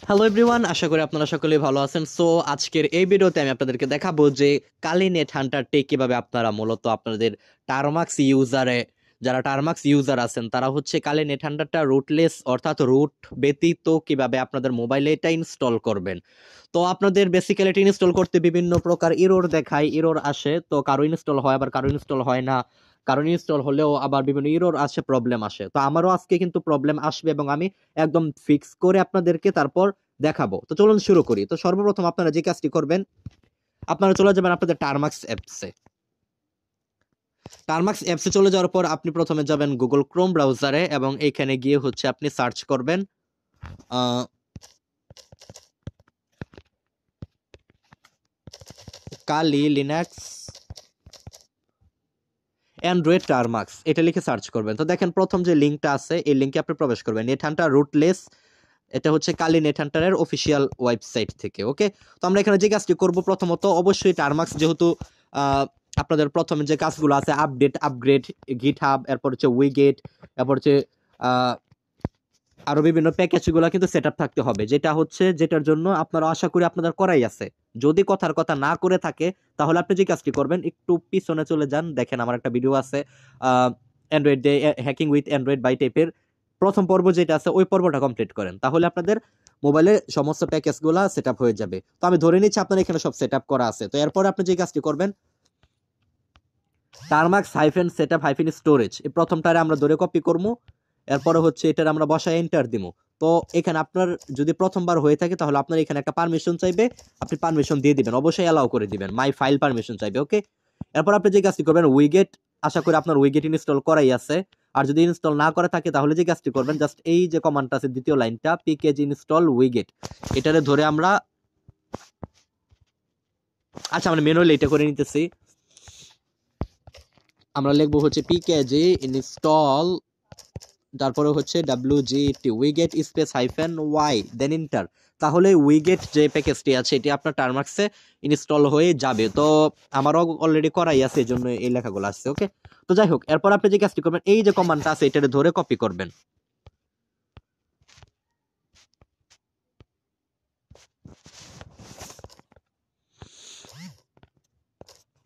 Hello everyone, আশা করি আপনারা সকলেই ভালো আছেন। সো আজকের এই ভিডিওতে আমি আপনাদেরকে দেখাবো যে কালি নেট হান্টারটি কিভাবে আপনারা মূলত আপনাদের টারমাক্স ইউজারে যারা টারমাক্স ইউজার আছেন তারা হচ্ছে কালি নেট হান্টারটা রুটলেস অর্থাৎ রুট ব্যতীত কিভাবে আপনাদের মোবাইলে এটা ইনস্টল করবেন। তো আপনাদের বেসিক্যালি এটা ইনস্টল করতে বিভিন্ন প্রকার এরর দেখায়, এরর আসে, তো কারো ইনস্টল হয় আবার কারো ইনস্টল হয় না, কারণ ইনস্টল হলেও আবার বিভিন্ন এরর আসে, প্রবলেম আসে। তো আমারও আজকে কিন্তু প্রবলেম আসবে এবং আমি একদম ফিক্স করে আপনাদেরকে তারপর দেখাবো। তো চলুন শুরু করি। তো সর্বপ্রথম আপনারা যে কাজটি করবেন, আপনারা চলে যাবেন আপনাদের টারমাক্স অ্যাপসে। টারমাক্স অ্যাপসে চলে যাওয়ার পর আপনি প্রথমে যাবেন গুগল ক্রোম ব্রাউজারে এবং এখানে গিয়ে হচ্ছে আপনি সার্চ করবেন কালি লিনাক্স অ্যান্ড্রয়েড টারমাক্স, এটা লিখে সার্চ করবেন। তো দেখেন প্রথম যে লিঙ্কটা আছে এই লিঙ্কে আপনি প্রবেশ করবেন। নেট হান্টার রুটলেস, এটা হচ্ছে কালি নেট হান্টারের অফিসিয়াল ওয়েবসাইট থেকে। ওকে, তো আমরা এখানে যে কাজটি করব, প্রথমত অবশ্যই টারমাক্স যেহেতু আপনাদের প্রথমে যে কাজগুলো আছে আপডেট, আপগ্রেড, গিটহাব, এরপর হচ্ছে উইগেট, এরপর হচ্ছে আরো বিভিন্ন প্যাকেজগুলো কিন্তু সেট আপ থাকতে হবে, যেটা হচ্ছে যেটার জন্য আপনারা আশা করি আপনাদের করাই আছে। যদি কথার কথা না করে থাকে তাহলে আপনি যে কাজটি করবেন, একটু পিছনে চলে যান, দেখেন আমার একটা ভিডিও আছে Android day hacking with Android by টাইপের প্রথম পর্ব যেটা আছে ওই পর্বটা কমপ্লিট করেন, তাহলে আপনাদের মোবাইলে সমস্ত প্যাকেজগুলো সেট আপ হয়ে যাবে। তো আমি ধরে নিচ্ছি আপনার এখানে সব সেট আপ করা আছে। তো এরপর আপনি যে কাজটি করবেন, টারমাক্স hyphen set up hyphen storage, এই প্রথমটারে আমরা ধরে কপি করবো, এরপরে হচ্ছে এটার আমরা বসায় এন্টার দিব। তো এখানে আপনার যদি প্রথমবার হয়ে থাকে তাহলে আপনার এখানে একটা পারমিশন চাইবে, আপনি পারমিশন দিয়ে দিবেন, অবশ্যই অ্যালাউ করে দিবেন, মাই ফাইল পারমিশন চাইবে। ওকে, এরপর আপনি যে কাজটি করবেন উইগেট, আশা করি আপনার উইগেট ইনস্টল করাই আছে। আর যদি ইনস্টল না করা থাকে তাহলে যে কাজটি করবেন, জাস্ট এই যে কমান্ডটা আছে দ্বিতীয় লাইনটা পিকেজ ইনস্টল উইগেট, এটারে ধরে আমরা আমরা ম্যানুয়ালি এটা করে নিতেছি। আমরা লিখবো হচ্ছে পিকেজি ইনস্টল, তারপরে হচ্ছে WGT widget space hyphen Y দেন ইন্টার, তাহলে উইগেট যে প্যাকেজটি আছে এটি আপনার টারমাক্সে ইনস্টল হয়ে যাবে। তো আমারও অলরেডি করাই আছে, এই জন্য এই লেখাগুলো আসছে। ওকে, তো যাই হোক, এরপর আপনি যে কাজটি করবেন, এই যে কমান্ডটা আছে এটা ধরে কপি করবেন।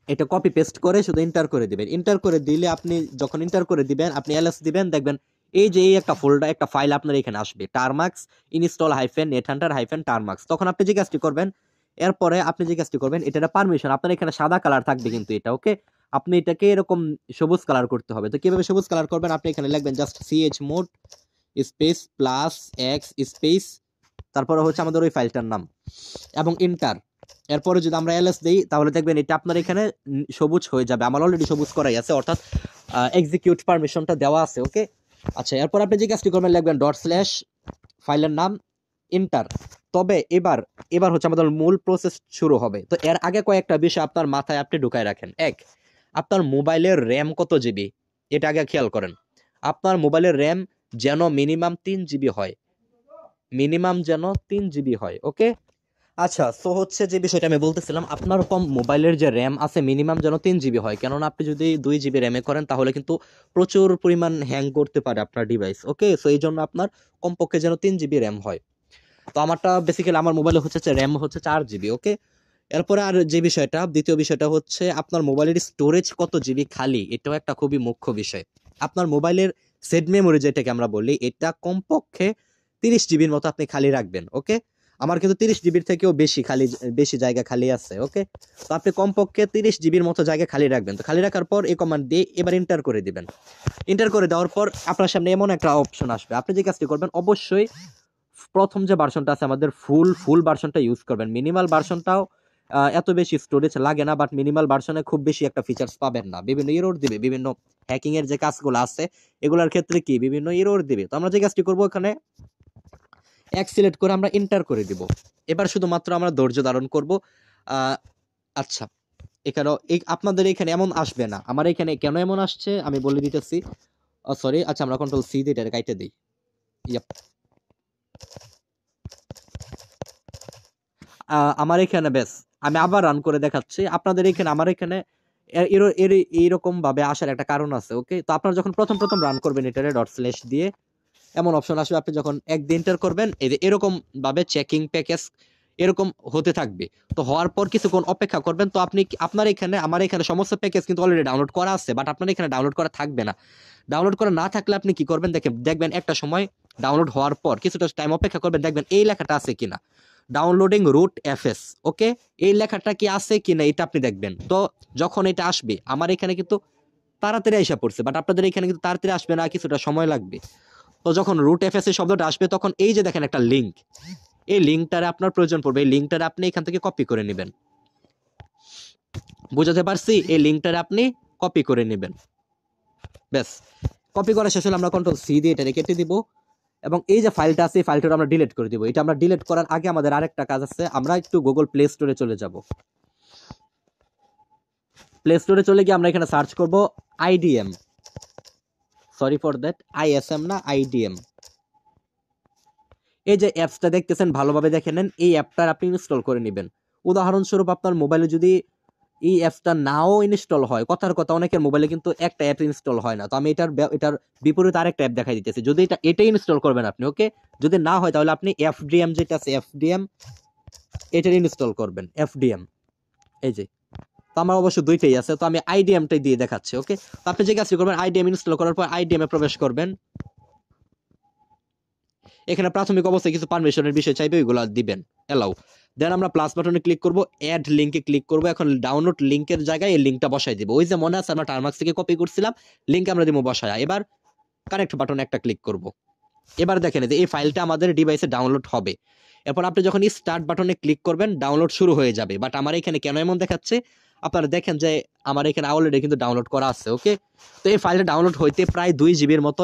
এটা কপি পেস্ট করে শুধু ইন্টার করে দিবেন। ইন্টার করে দিলে আপনি যখন ইন্টার করে দিবেন, আপনি এলএস দিবেন, দেখবেন এই যে এই একটা ফোল্ডার, একটা ফাইল আপনার এখানে আসবে, টারমাক্স install hyphen net Hunter hyphen টারমাক্স। তখন আপনি যে কাজটি করবেন, এরপরে আপনি যে কাজটি করবেন, এটা পারমিশন আপনার এখানে সাদা কালার থাকবে কিন্তু এটা। ওকে, আপনি এটাকে এরকম সবুজ কালার করতে হবে। তো কিভাবে সবুজ কালার করবেন, আপনি এখানে লিখবেন just chmod space plus x space, তারপরে হচ্ছে আমাদের ওই ফাইলটার নাম এবং ইন্টার। এরপরে যদি আমরা এলএস দেই তাহলে দেখবেন এটা আপনার এখানে সবুজ হয়ে যাবে। আমার অলরেডি সবুজ করাই আছে, অর্থাৎ এক্সিকিউট পারমিশনটা দেওয়া আছে। ওকে, আচ্ছা, এরপর আপনি যে কাজটি করবেন লিখবেন ডট স্ল্যাশ ফাইলের নাম ইন্টার। তবে এবার এবার হচ্ছে আমাদের মূল প্রসেস শুরু হবে। তো এর আগে কয়েকটা বিষয় আপনার মাথায় আপনি ঢুকায় রাখেন। এক, আপনার মোবাইলের র্যাম কত জিবি, এটা আগে খেয়াল করেন। আপনার মোবাইলের র্যাম যেন মিনিমাম 3 GB হয়, মিনিমাম যেন 3 GB হয়। ওকে, আচ্ছা, সো হচ্ছে যে বিষয়টা আমি বলতেছিলাম, আপনার কম মোবাইলের যে র্যাম আছে মিনিমাম যেন 3 GB হয়, কেননা আপনি যদি 2 GB র্যামে করেন তাহলে কিন্তু প্রচুর পরিমাণ হ্যাং করতে পারে আপনার ডিভাইস। ওকে, সো এই জন্য আপনার কমপক্ষে যেন 3 GB র্যাম হয়। তো আমারটা বেসিক্যালি আমার মোবাইলে হচ্ছে র্যাম হচ্ছে 4 GB। ওকে, এরপরে আর যে বিষয়টা, দ্বিতীয় বিষয়টা হচ্ছে আপনার মোবাইলের স্টোরেজ কত জিবি খালি, এটাও একটা খুবই মুখ্য বিষয়। আপনার মোবাইলের সেট মেমোরি যেটাকে আমরা বলি, এটা কমপক্ষে 30 GB মতো আপনি খালি রাখবেন। ওকে, আমার কিন্তু 30 GB থেকেও বেশি খালি, বেশি জায়গা খালি আছে। ওকে, তো আপনি কমপক্ষে 30 GB মতো জায়গা খালি রাখবেন। তো খালি রাখার পর এই কমান্ড দিয়ে এবার এন্টার করে দিবেন। এন্টার করে দেওয়ার পর আপনার সামনে এমন একটা অপশন আসবে, আপনি যে কাজটি করবেন অবশ্যই প্রথম যে ভার্সনটা আছে আমাদের ফুল ভার্সনটা ইউজ করবেন। মিনিমাল ভার্সনটাও এত বেশি স্টোরেজ লাগে না, বাট মিনিমাল ভার্সনে খুব বেশি একটা ফিচার্স পাবেন না, বিভিন্ন এরর দিবে, বিভিন্ন হ্যাকিং এর যে কাজগুলো আছে এগুলোর ক্ষেত্রে কি বিভিন্ন এরর দিবে। তো আমরা যে কাজটি করবো, এখানে এক সিলেক্ট করে আমরা এন্টার করে দিব। এবার শুধুমাত্র আমরা ধৈর্য ধারণ করব। আচ্ছা, এখানেও আপনাদের এখানে এমন আসবে না, আমার এখানে কেন এমন আসছে আমি বলে দিতেছি। সরি, আচ্ছা, আমরা কন্ট্রোল সি দিয়ে এটা কাইটে দিই। ইয়াপ, আমার এখানে বেশ, আমি আবার রান করে দেখাচ্ছি আপনাদের এখানে। আমার এখানে এইরকম ভাবে আসার একটা কারণ আছে। ওকে, তো আপনারা যখন প্রথম প্রথম রান করবেন এটারে ডট স্ল্যাশ দিয়ে, এমন অপশন আসবে, আপনি যখন একদিন এন্টার করবেন এই যে এরকম ভাবে চেকিং প্যাকেজ এরকম হতে থাকবে। তো হওয়ার পর কিছুক্ষণ অপেক্ষা করবেন। তো আপনি আপনার এখানে আমার এখানে সমস্ত প্যাকেজ কিন্তু অলরেডি ডাউনলোড করা আছে, বাট আপনার এখানে ডাউনলোড করা থাকবে না। ডাউনলোড করা না থাকলে আপনি কি করবেন দেখবেন একটা সময় ডাউনলোড হওয়ার পর কিছুটা টাইম অপেক্ষা করবেন, দেখবেন এই লেখাটা আছে কিনা, ডাউনলোডিং রুট এফএস। ওকে, এই লেখাটা কি আছে কিনা এটা আপনি দেখবেন। তো যখন এটা আসবে আমার এখানে কিন্তু তাড়াতাড়ি আইসা পড়ছে, বাট আপনাদের এখানে কিন্তু তাড়াতাড়ি আসবে না, কিছুটা সময় লাগবে। তো যখন রুট এফএস এর শব্দটা আসবে তখন এই যে দেখেন একটা লিঙ্ক, এই লিঙ্কটারে আপনার প্রয়োজন পড়বে, এই লিঙ্কটারে আপনি এখান থেকে কপি করে নেবেন। বুঝাতে পারছি? এই লিঙ্কটারে আপনি কপি করে নেবেন। ব্যাস, কপি করা শেষ হলে আমরা কন্ট্রোল সি দিয়ে এটা কেটে দিব, এবং এই যে ফাইলটা আছে এই ফাইলটা আমরা ডিলিট করে দিব। এটা আমরা ডিলিট করার আগে আমাদের আরেকটা কাজ আছে, আমরা একটু গুগল প্লে স্টোরে চলে যাব। প্লে স্টোরে চলে গিয়ে আমরা এখানে সার্চ করব IDM, sorry for that, ISM না, আইডিএম। এই যে অ্যাপসটা দেখতেছেন ভালোভাবে দেখে নেন, এই অ্যাপটা আপনি ইনস্টল করে নেবেন। উদাহরণস্বরূপ আপনার মোবাইলে যদি এই অ্যাপসটা নাও ইনস্টল হয়, কথার কথা অনেকের মোবাইলে কিন্তু একটা অ্যাপ ইনস্টল হয় না, তো আমি এটার বিপরীতে আরেকটা অ্যাপ দেখাই দিতেছি। যদি এটাই ইনস্টল করবেন আপনি, ওকে, যদি না হয় তাহলে আপনি এফডিএম যেটা আছে এফডিএম এটা ইনস্টল করবেন, এফডিএম। এই যে, তো আমার অবশ্য দুইটাই আছে, তো আমি আইডিএমটাই দিয়ে দেখাচ্ছি। ওকে, তো আপনি যে কাজটি করবেন আইডিএম ইনস্টল করার পর আইডিএম এ প্রবেশ করবেন। এখানে প্রাথমিক অবস্থায় কিছু পারমিশনের বিষয় চাইবে, ওইগুলো দিবেন, এলাও। দেন আমরা প্লাস বাটনে ক্লিক করব, অ্যাড লিংকে ক্লিক করব। এখন ডাউনলোড লিংকের জায়গায় এই লিংকটা বসাই দিব। ওই যে মনে আছে আমরা টারমাক্স থেকে কপি করছিলাম, লিংক আমরা দিব বসায়। এবার কানেক্ট বাটনে একটা ক্লিক করব। এবার দেখেন যে এই ফাইলটা আমাদের ডিভাইসে ডাউনলোড হবে। এরপর আপনি যখন স্টার্ট বাটনে ক্লিক করবেন ডাউনলোড শুরু হয়ে যাবে। বাট আমার এখানে কেন এমন দেখাচ্ছে, আপনারা দেখেন যে আমার এখানে অলরেডি কিন্তু ডাউনলোড করা আছে। ওকে, তো এই ফাইলটা ডাউনলোড হইতে প্রায় 2 জিবির মতো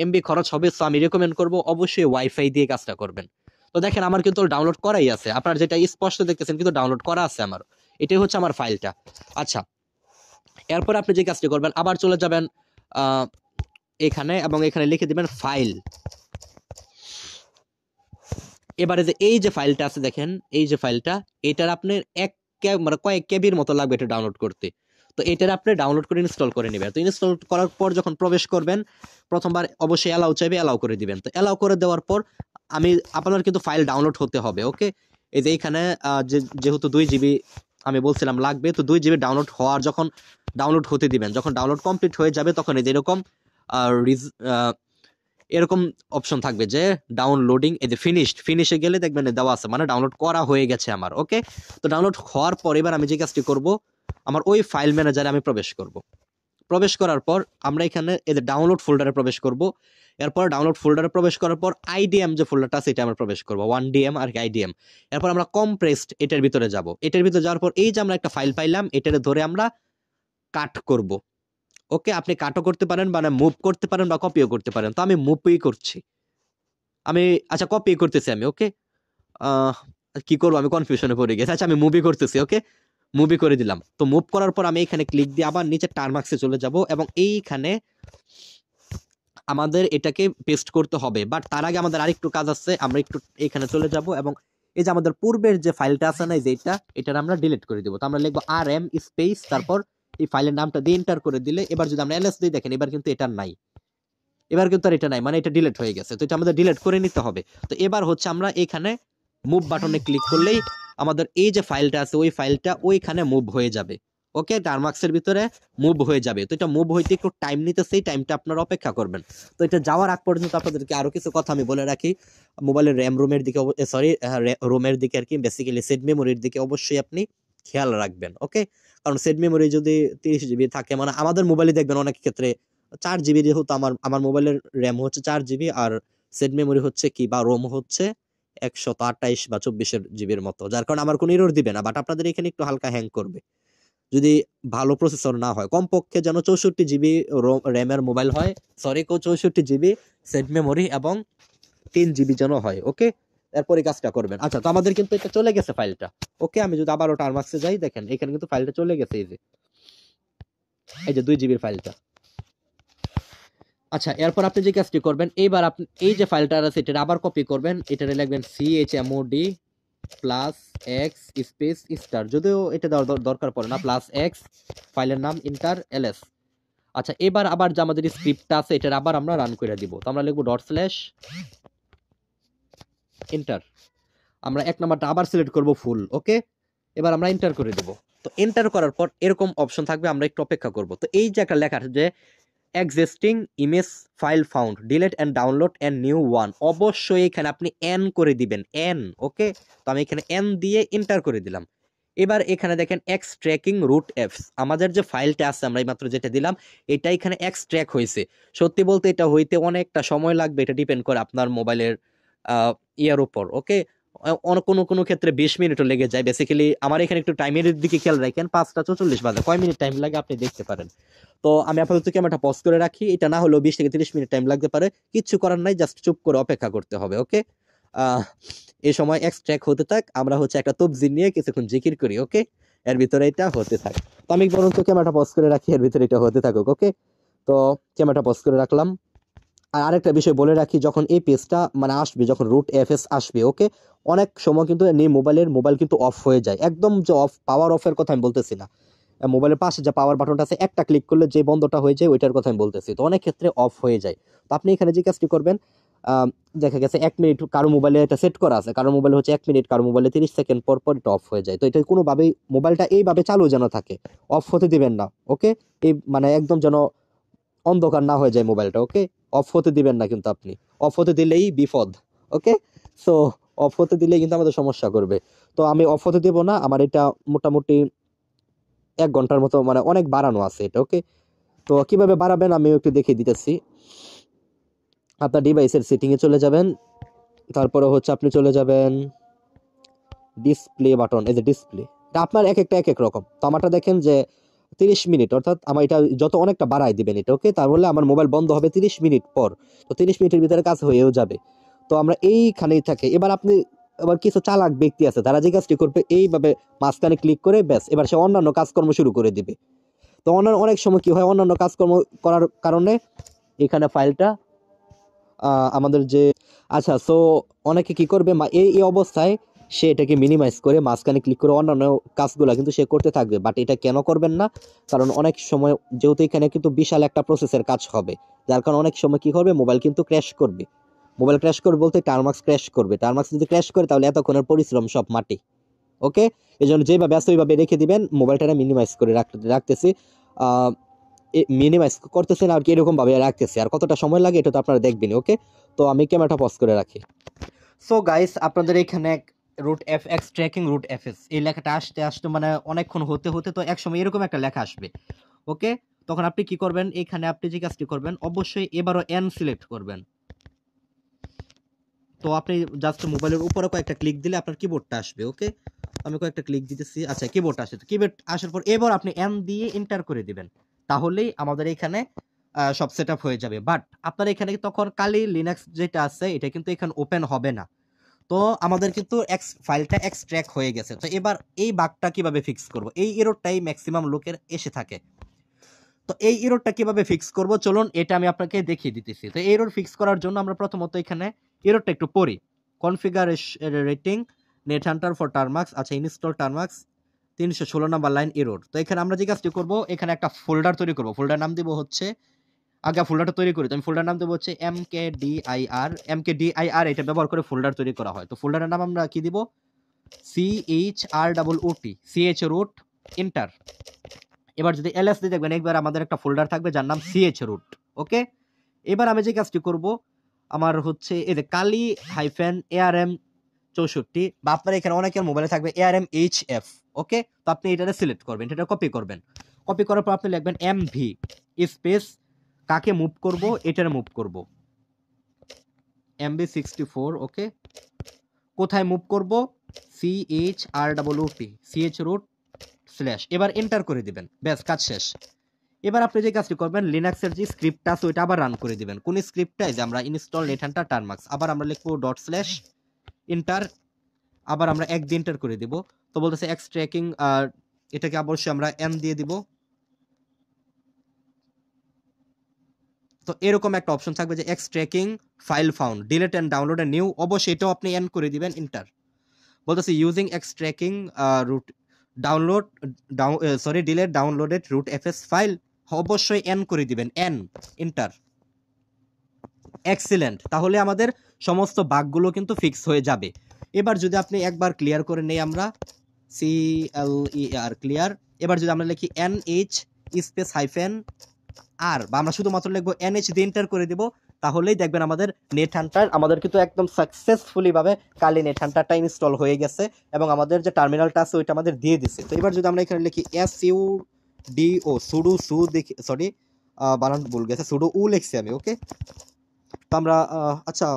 এমবি খরচ হবে। সো আমি রেকমেন্ড করব অবশ্যই ওয়াইফাই দিয়ে কাজটা করবেন। তো দেখেন আমার কিন্তু ডাউনলোড করাই আছে, আপনারা যেটা স্পষ্ট দেখতেছেন কিন্তু ডাউনলোড করা আছে আমার। এটাই হচ্ছে আমার ফাইলটা। আচ্ছা, এরপর আপনি যে কাজটি করবেন আবার চলে যাবেন এখানে, এবং এখানে লিখে দিবেন ফাইল। এবারে যে এই যে ফাইলটা আছে দেখেন, এই যে ফাইলটা, এটার আপনার মানে কয়েক কেবির মতো লাগবে এটা ডাউনলোড করতে। তো এটার আপনি ডাউনলোড করে ইনস্টল করে নেবেন। তো ইনস্টল করার পর যখন প্রবেশ করবেন প্রথমবার অবশ্যই অ্যালাউ চাইবে, অ্যালাউ করে দিবেন। তো অ্যালাউ করে দেওয়ার পর আপনার কিন্তু ফাইল ডাউনলোড হতে হবে। ওকে, এই যে এইখানে যেহেতু 2 জিবি আমি বলছিলাম লাগবে, তো 2 জিবি ডাউনলোড হওয়ার যখন ডাউনলোড হতে দিবেন, যখন ডাউনলোড কমপ্লিট হয়ে যাবে তখন এই যে এরকম অপশন থাকবে যে ডাউনলোডিং, এই যে ফিনিশে গেলে দেখবেন দেওয়া আছে, মানে ডাউনলোড করা হয়ে গেছে আমার। ওকে, তো ডাউনলোড হওয়ার পর এবার আমি যে কাজটি করব, আমার ওই ফাইল ম্যানেজারে আমি প্রবেশ করব। প্রবেশ করার পর আমরা এখানে এই যে ডাউনলোড ফোল্ডারে প্রবেশ করব। এরপর ডাউনলোড ফোল্ডারে প্রবেশ করার পর আইডিএম যে ফোল্ডারটা আছে এটা আমরা প্রবেশ করব, 1ডিএম আর আইডিএম। এরপর আমরা কম্প্রেসড এটার ভিতরে যাব। এটার ভিতরে যাওয়ার পর এই যে আমরা একটা ফাইল পাইলাম, এটারে ধরে আমরা কাট করব। ওকে, আপনি কাটও করতে পারেন, মানে মুভ করতে পারেন বা কপিও করতে পারেন। তো আমি মুভই করছি, আচ্ছা কপি করতেছি আমি। ওকে, কি করবো আমি কনফিউশনে পড়ে গেছি। আচ্ছা আমি মুভি করতেছি। ওকে, মুভি করে দিলাম। তো মুভ করার পর আমি এখানে ক্লিক দিয়ে আবার নিচে টারমার্কসে চলে যাব, এবং এইখানে আমাদের এটাকে পেস্ট করতে হবে। বাট তার আগে আমাদের আরেকটু কাজ আছে, আমরা একটু এখানে চলে যাব, এবং এই যে আমাদের পূর্বের যে ফাইলটা আছে না, এই যে এটার আমরা ডিলিট করে দিব। তো আমরা লিখবো rm স্পেস, তারপর এই ফাইলের নামটা দিয়ে এন্টার করে দিলে এবার যদি আমরা ls দিই দেখেন এবার কিন্তু এটা নাই, এবার কিন্তু আর এটা নাই, মানে এটা ডিলিট হয়ে গেছে। তো এটা আমাদের ডিলিট করে নিতে হবে। তো এবার হচ্ছে আমরা এখানে মুভ বাটনে ক্লিক করলেই আমাদের এই যে ফাইলটা আছে ওই ফাইলটা ওইখানে মুভ হয়ে যাবে। ওকে, টারমার্কসের ভিতরে মুভ হয়ে যাবে। তো এটা মুভ হইতে একটু টাইম নিতেছে, এই টাইমটা আপনারা অপেক্ষা করবেন। তো এটা যাওয়ার আগ পর্যন্ত আপনাদেরকে আরো কিছু কথা আমি বলে রাখি। মোবাইলের র্যাম রোমের দিকে, সরি রোমের দিকে আর কি, বেসিক্যালি সেট মেমোরির দিকে অবশ্যই আপনি খেয়াল রাখবেন। ওকে, কারণ সেট মেমোরি যদি 30 জিবি থাকে, মানে আমাদের মোবাইলে দেখবেন অনেক ক্ষেত্রে 4 জিবি, যেহেতু আমার মোবাইলের র্যাম হচ্ছে 4 জিবি আর সেট মেমোরি হচ্ছে কি বা রোম হচ্ছে 128 বা 24 জিবির মতো, যার কারণে আমার কোনো এরর দিবে না। বাট আপনাদের এখানে একটু হালকা হ্যাং করবে যদি ভালো প্রসেসর না হয়। কমপক্ষে যেন 64 জিবি র্যামের মোবাইল হয়, সরি 64 জিবি সেট মেমোরি এবং 3 জিবি যেন হয়। ওকে, এরপরে কাজটা করবেন। আচ্ছা, তো আমাদের কিন্তু এটা চলে গেছে ফাইলটা। ওকে, আমি যদি আবারও টারমার্কসে যাই দেখেন এখানে কিন্তু ফাইলটা চলে গেছে, এই যে 2 জিবির ফাইলটা। আচ্ছা, এরপর আপনি যে কাজটি করবেন, এইবার আপনি এই যে ফাইলটা আছে এটা আবার কপি করবেন, এটা লিখবেন chmod plus x space star, যদিও এটা দেওয়ার দরকার পড়ে না, প্লাস এক্স, ফাইলের নাম ইন্টার ls। আচ্ছা, এবার আবার যে আমাদের স্ক্রিপ্টটা আছে এটার আবার আমরা রান করে দিব। তো আমরা লিখবো ./এন্টার। আমরা এক নাম্বারটা আবার সিলেক্ট করব ফুল, ওকে। এবার আমরা এন্টার করে দেব। তো এন্টার করার পর এরকম অপশন থাকবে, আমরা একটু অপেক্ষা করব। তো এই যে একটা লেখা আছে যে existing image file found, delete and download and new one, অবশ্যই এখানে আপনি এন করে দিবেন, এন, ওকে। তো আমি এখানে এন দিয়ে এন্টার করে দিলাম। এবার এখানে দেখেন এক্সট্র্যাকিং রুট অ্যাপস, আমাদের যে ফাইলটা আছে আমরা এইমাত্র যেটা দিলাম এটা এখানে এক্সট্র্যাক হয়েছে। সত্যি বলতে এটা হইতে অনেকটা সময় লাগবে, এটা ডিপেন্ড করে আপনার মোবাইলের ইয়ার উপর, ওকে। কোনো কোনো ক্ষেত্রে 20 মিনিটও লেগে যায়। বেসিক্যালি আমার এখানে একটু টাইমের দিকে খেয়াল রাখেন, 5টা 44 বাজে, কয় মিনিট টাইম লাগে আপনি দেখতে পারেন। তো আমি আপাতত ক্যামেরাটা পজ করে রাখি, এটা না হলেও 20 থেকে 30 মিনিট টাইম লাগতে পারে, কিচ্ছু করার নাই, জাস্ট চুপ করে অপেক্ষা করতে হবে, ওকে। এই সময় এক্সট্র্যাক্ট হতে থাক, আমরা হচ্ছে একটা তবজি নিয়ে কিছুক্ষণ জিকির করি, ওকে। এর ভিতরে এটা হতে থাক। তো আমি বরং তো ক্যামেরাটা পজ করে রাখি, এর ভিতরে এটা হতে থাকুক, ওকে। তো ক্যামেরাটা পজ করে রাখলাম। আর আরেকটা বিষয় বলে রাখি, যখন এই পেজটা মানে আসবে, যখন রুট এফএস আসবে, ওকে, অনেক সময় কিন্তু মোবাইল কিন্তু অফ হয়ে যায়, একদম যে অফ, পাওয়ার অফের কথা আমি বলতেছি না, মোবাইলের পাশে যে পাওয়ার বাটনটা আছে একটা ক্লিক করলে যে বন্ধটা হয়ে যায় ওইটার কথা আমি বলতেছি। তো অনেক ক্ষেত্রে অফ হয়ে যায়। তো আপনি এখানে যে কাজটি করবেন, দেখা গেছে 1 মিনিট কারো মোবাইলে এটা সেট করা আছে, কারো মোবাইলে হচ্ছে 1 মিনিট, কারো মোবাইলে 30 সেকেন্ড পর পর এটা অফ হয়ে যায়। তো এটা কোনোভাবেই মোবাইলটা এইভাবে চালু যেন থাকে, অফ হতে দিবেন না, ওকে। এই মানে একদম যেন অন্ধকার না হয়ে যায় মোবাইলটা, ওকে। অফ হতে দিবেন না কিন্তু আপনি, অফ হতে দিলেই বিপদ, ওকে। সো অফ হতে দিলেই কিন্তু আমাদের সমস্যা করবে। তো আমি অফ হতে দেব না, আমার এটা মোটামুটি 1 ঘন্টার মতো মানে অনেক বাড়ানো আছে এটা, ওকে। তো কিভাবে বাড়াবেন আমি একটু দেখিয়ে দিতেছি। আপনার ডিভাইসের সেটিং এ চলে যাবেন, তারপরে হচ্ছে আপনি চলে যাবেন ডিসপ্লে বাটন, এই যে ডিসপ্লে, এটা আপনার এক একটা এক এক রকম। তো আমারটা দেখেন যে 30 মিনিট, অর্থাৎ আমার এটা যত অনেকটা বাড়াই দিবেন এটা, ওকে। তাহলে আমার মোবাইল বন্ধ হবে 30 মিনিট পর। তো 30 মিনিটের ভিতরে কাজ হয়েও যাবে। তো আমরা এইখানেই থাকে। এবার আপনি, এবার কিছু চালাক ব্যক্তি আছে তারা যে কাজটি করবে, এইভাবে মাঝখানে ক্লিক করে ব্যাস এবার সে অন্যান্য কাজকর্ম শুরু করে দিবে। তো অনেক সময় কি হয়, অন্যান্য কাজকর্ম করার কারণে এখানে ফাইলটা আমাদের যে, আচ্ছা, সো অনেকে কি করবে, এই অবস্থায় সে এটাকে মিনিমাইজ করে মাঝখানে ক্লিক করে অন্যান্য কাজগুলো কিন্তু সে করতে থাকবে। বাট এটা কেন করবেন না, কারণ অনেক সময় যেহেতু এখানে কিন্তু বিশাল একটা প্রসেসের কাজ হবে, যার কারণে অনেক সময় কি করবে, মোবাইল কিন্তু ক্র্যাশ করবে। মোবাইল ক্র্যাশ করবে বলতে টার্মাক্স ক্র্যাশ করবে, টার্মাক্স যদি ক্র্যাশ করে তাহলে এতক্ষণের পরিশ্রম সব মাটি, ওকে। এই জন্য যেভাবে আছে ওইভাবে রেখে দিবেন, মোবাইলটা মিনিমাইজ করে রাখতেছি, মিনিমাইজ করতেছেন আর কি, এরকম ভাবে রাখতেছি। আর কতটা সময় লাগে এটা তো আপনারা দেখবেন, ওকে। তো আমি ক্যামেরাটা পজ করে রাখি। সো গাইস, আপনাদের এখানে root F X tracking root FS এই লেখাটা আসতে আসতে মানে অনেকক্ষণ হতে হতে তো একসময় এরকম একটা লেখা আসবে, ওকে। তখন আপনি কি করবেন, এখানে আপনি যে কাজটি করবেন অবশ্যই এবারও এন সিলেক্ট করবেন। তো আপনি জাস্ট মোবাইলের উপরে কয়েকটা ক্লিক দিলে আপনার কিবোর্ডটা আসবে, ওকে। আমি কয়েকটা ক্লিক দিতেছি, আচ্ছা কিবোর্ড আসে। কিবোর্ড আসার পর এবার আপনি এন দিয়ে এন্টার করে দিবেন, তাহলেই আমাদের এখানে সব সেট আপ হয়ে যাবে। বাট আপনার এখানে তখন কালি লিনাক্স যেটা আছে এটা কিন্তু এখানে ওপেন হবে না। তো আমাদের কিন্তু ফাইলটা এক্সট্র্যাক্ট হয়ে গেছে। তো এবার এই বাগটা কিভাবে ফিক্স করব, এই এররটাই ম্যাক্সিমাম লোকের এসে থাকে। তো এই এররটা কিভাবে ফিক্স করব, চলুন এটা আমি আপনাকে দেখিয়ে দিতেছি। তো এই এরর ফিক্স করার জন্য আমরা প্রথমত এখানে এররটা একটু পড়ি। কনফিগারেটিং নেট হান্টার ফর টারমাক্স, আচ্ছা ইনস্টল টারমাক্স 316 নাম্বার লাইন এরর। তো এখানে আমরা যে কাজটি করব, এখানে একটা ফোল্ডার তৈরি করব। ফোল্ডার নাম দিব হচ্ছে, আগে ফোল্ডারটা তৈরি করি। তো আমি ফোল্ডার নাম দেবো হচ্ছে mkdir এটা ব্যবহার করে ফোল্ডার তৈরি করা হয়। তো ফোল্ডারের নাম আমরা কি দিব, chrot এন্টার। এবার যদি ls দিয়ে দেখবেন একবার আমাদের একটা ফোল্ডার থাকবে যার নাম chroot, ওকে। এবার আমি যে কাজটি করব, আমার হচ্ছে এই যে কালি -arm64, বা আপনার এখানে অনেকের মোবাইলে থাকবে armhf, ওকে। তো আপনি এটা সিলেক্ট করবেন, এটা কপি করবেন। কপি করার পর আপনি লিখবেন mv স্পেস, কাকে মুভ করব, এটার মুভ করব, mb64, ওকে। কোথায় মুভ করব, chrot স্ল্যাশ, এবার এন্টার করে দিবেন, ব্যাস কাজ শেষ। এবার আপনি যে কাজটি করবেন, লিনাক্সের যে স্ক্রিপ্টটা আছে ওইটা আবার রান করে দিবেন। কোন স্ক্রিপ্টটাই, যে আমরা ইনস্টল নেট হান্টার টারমাক্স, আবার আমরা লিখবো ./এন্টার, আবার আমরা এক দিয়ে এন্টার করে দিব। তো বলতেছে এক্সট্র্যাকিং, আর এটাকে অবশ্যই আমরা এন দিয়ে দিব। তো এরকম একটা অপশন থাকবে যে extracting file found, delete and download a new, অবশ্যই এটাও আপনি এন করে দিবেন, এন্টার। বলতেছে using extracting root download delete downloaded root FS file অবশ্যই এন করে দিবেন, এন, এন্টার। এক্সিলেন্ট, তাহলে আমাদের সমস্ত বাগগুলো কিন্তু ফিক্স হয়ে যাবে। এবার যদি আপনি একবার ক্লিয়ার করে নেই আমরা, CLER ক্লিয়ার। এবার যদি আমরা লিখি NH স্পেস হাইফেন আর, বা আমরা শুধুমাত্র লিখবো NH দিয়ে এন্টার করে দিব, তাহলেই দেখবেন আমাদের নেট হান্টার আমাদের কিন্তু একদম সাকসেসফুলি ভাবে কালি নেট হান্টারটা ইনস্টল হয়ে গেছে এবং আমাদের যে টার্মিনালটা আছে ওইটা আমাদের দিয়ে দিছে। তো এবার যদি আমরা এখানে লিখি SUDO সুডো সু দেখি, সরি বানান ভুল গেছে, সুডো উ লিখছি আমি, ওকে। তো আমরা আচ্ছা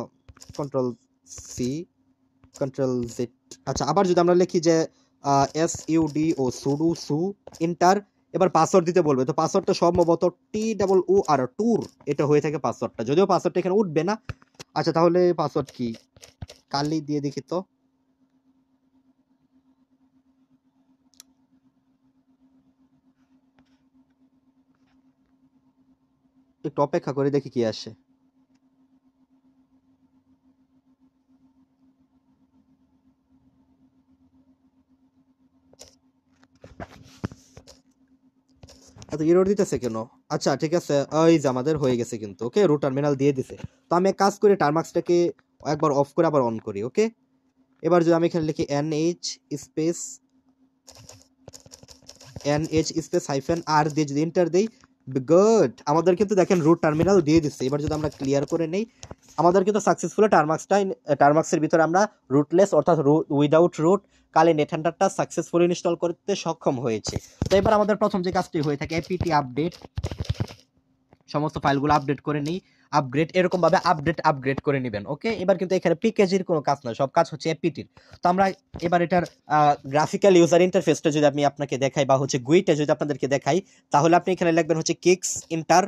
কন্ট্রোল জেড, আচ্ছা আবার যদি আমরা লিখি যে SUDO সুডো সু এন্টার, এবার পাসওয়ার্ড দিতে বলবে। তো পাসওয়ার্ডটা সম্ভবত TOOR ট্যুর এটা হয়ে থাকে পাসওয়ার্ডটা, যদিও পাসওয়ার্ডটা এখানে উঠবে না। আচ্ছা তাহলে পাসওয়ার্ড কি কালি দিয়ে দেখি তো, একটু অপেক্ষা করে দেখি কি আসে। আচ্ছা এরর দিতেছে কেন? আচ্ছা ঠিক আছে, এই যে আমাদের হয়ে গেছে কিন্তু, ওকে, রুট টার্মিনাল দিয়ে দিছে। তো আমি এক কাজ করি, টার্মাক্সটাকে একবার অফ করে আবার অন করি, ওকে। এবার যদি আমি এখানে লিখি NH স্পেস হাইফেন আর দিয়ে যদি এন্টার দেই, গুড, আমাদের কিন্তু দেখেন রুট টার্মিনাল দিয়ে দিচ্ছে। এবার যদি আমরা ক্লিয়ার করে নেই, আমাদের কিন্তু সাকসেসফুল টার্মাক্সের ভিতরে আমরা রুটলেস অর্থাৎ উইদাউট রুট কালি নেট হান্টারটা সাকসেসফুলি ইনস্টল করতে সক্ষম হয়েছে। তো এবার আমাদের প্রথম যে কাজটি হয়ে থাকে apt আপডেট, সমস্ত ফাইলগুলো আপডেট করে নিই, আপগ্রেড, এরকম ভাবে আপগ্রেড করে নেবেন, ওকে। এবার কিন্তু এখানে প্যাকেজের কোনো কাজ নয়, সব কাজ হচ্ছে এপিটির। তো আমরা এবার এটার গ্রাফিক্যাল ইউজার ইন্টারফেসটা যদি আমি আপনাকে দেখাই, বা হচ্ছে গুইটা যদি আপনাদেরকে দেখাই, তাহলে আপনি এখানে লিখবেন হচ্ছে কিক্স এন্টার,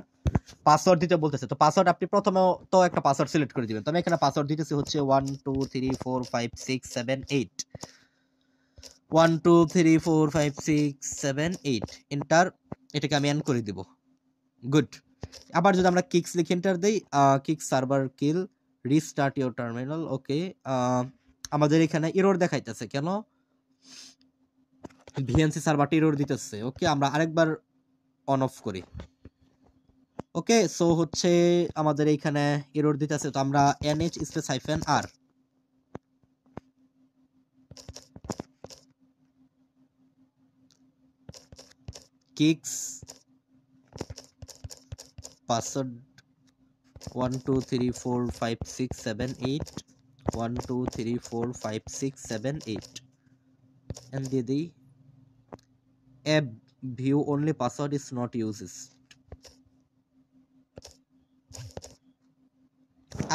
পাসওয়ার্ড দিতে বলতেছে। তো পাসওয়ার্ড আপনি প্রথমে তো একটা পাসওয়ার্ড সিলেক্ট করে দিবেন। তো আমি এখানে পাসওয়ার্ড দিতেছি হচ্ছে 1 2 3 4 5 6 7 8, 1 2 3 4 5 6 7 8 এন্টার, এটাকে আমি এন করে দিব, গুড। আবার যদি আমরা কিক্স লিখে এন্টার দেই, kick server kill, restart your terminal, okay. আমাদের এখানে এরর দেখাইতেছে কেন? ভিএনসি সার্ভারটা এরর দিতেছে, ওকে। আমরা আরেকবার অন অফ করি, ওকে। সো হচ্ছে আমাদের এইখানে এরর দিতেছে, তো আমরা NH space hyphen R, kicks password 1 2 3 4 5 6 7 8, 1 2 3 4 5 6 7 8 and দিয়ে দিই app view only password is not uses।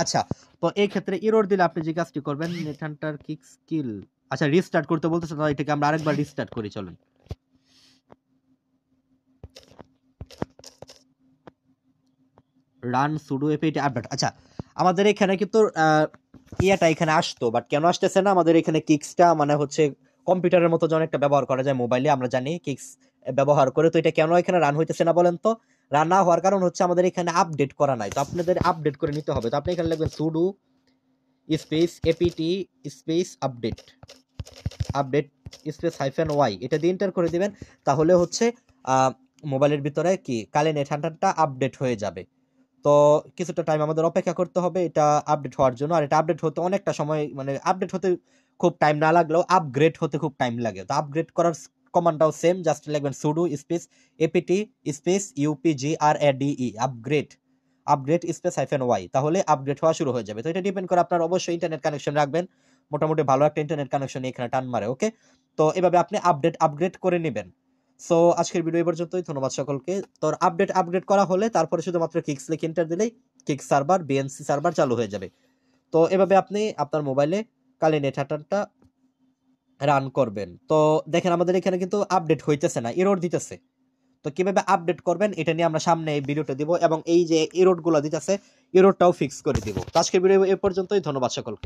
আচ্ছা, তো এই ক্ষেত্রে এরর দিলে আপনি যে কাজটি করবেন, নেট হান্টার কিক স্কিল, আচ্ছা রিস্টার্ট করতে বলতেছে, তাহলে এটাকে আমরা আরেকবার রিস্টার্ট করি, চলুন। রান সুডো apt আপডেট, আচ্ছা আমাদের এখানে কিন্তু ইয়েটা এখানে আসতো, বাট কেন আসতেছে না? আমাদের এখানে কিক্সটা মানে হচ্ছে কম্পিউটারের মতো যেন একটা ব্যবহার করা যায় মোবাইলে, আমরা জানি কিক্স ব্যবহার করে, তো এটা কেন এখানে রান হইতেছে না বলেন তো? রান না হওয়ার কারণ হচ্ছে আমাদের এখানে আপডেট করা নাই, তো আপনাদের আপডেট করে নিতে হবে। তো আপনি এখানে লিখবেন sudo space apt space update space hyphen Y, এটা দিয়ে এন্টার করে দিবেন, তাহলে হচ্ছে মোবাইলের ভিতরে কি কালি নেট হান্টারটা আপডেট হয়ে যাবে। তো কিছুটা টাইম আমাদের অপেক্ষা করতে হবে এটা আপডেট হওয়ার জন্য, আর এটা আপডেট হতে অনেকটা সময়, মানে আপডেট হতে খুব টাইম না লাগলেও আপগ্রেড হতে খুব টাইম লাগে। তো আপগ্রেড করার কমান্ডটাও সেম, জাস্ট লিখবেন sudo space apt space upgrade upgrade space hyphen Y, তাহলে আপগ্রেড হওয়া শুরু হয়ে যাবে। তো এটা ডিপেন্ড করে আপনার অবশ্যই ইন্টারনেট কানেকশন রাখবেন, মোটামুটি ভালো একটা ইন্টারনেট কানেকশন এখানে টান মারে, ওকে। তো এভাবে আপনি আপগ্রেড করে নেবেন। সো আজকের ভিডিও এই পর্যন্তই, ধন্যবাদ সকলকে। তোর আপগ্রেড করা হলে তারপরে শুধুমাত্র কিক্স লিখে এন্টার দিলেই কিক সার্ভার বিএনসি সার্ভার চালু হয়ে যাবে। তো এভাবে আপনি আপনার মোবাইলে কালি নেট হান্টারটা রান করবেন। তো দেখেন আমাদের এখানে কিন্তু আপডেট হইতেছে না, এরর দিতেছে। তো কিভাবে আপডেট করবেন এটা নিয়ে আমরা সামনে এই ভিডিওটা দিব, এবং এই যে এরর গুলো দিতেছে এররটাও ফিক্স করে দিব। তো আজকের ভিডিও এই পর্যন্তই, ধন্যবাদ সকলকে।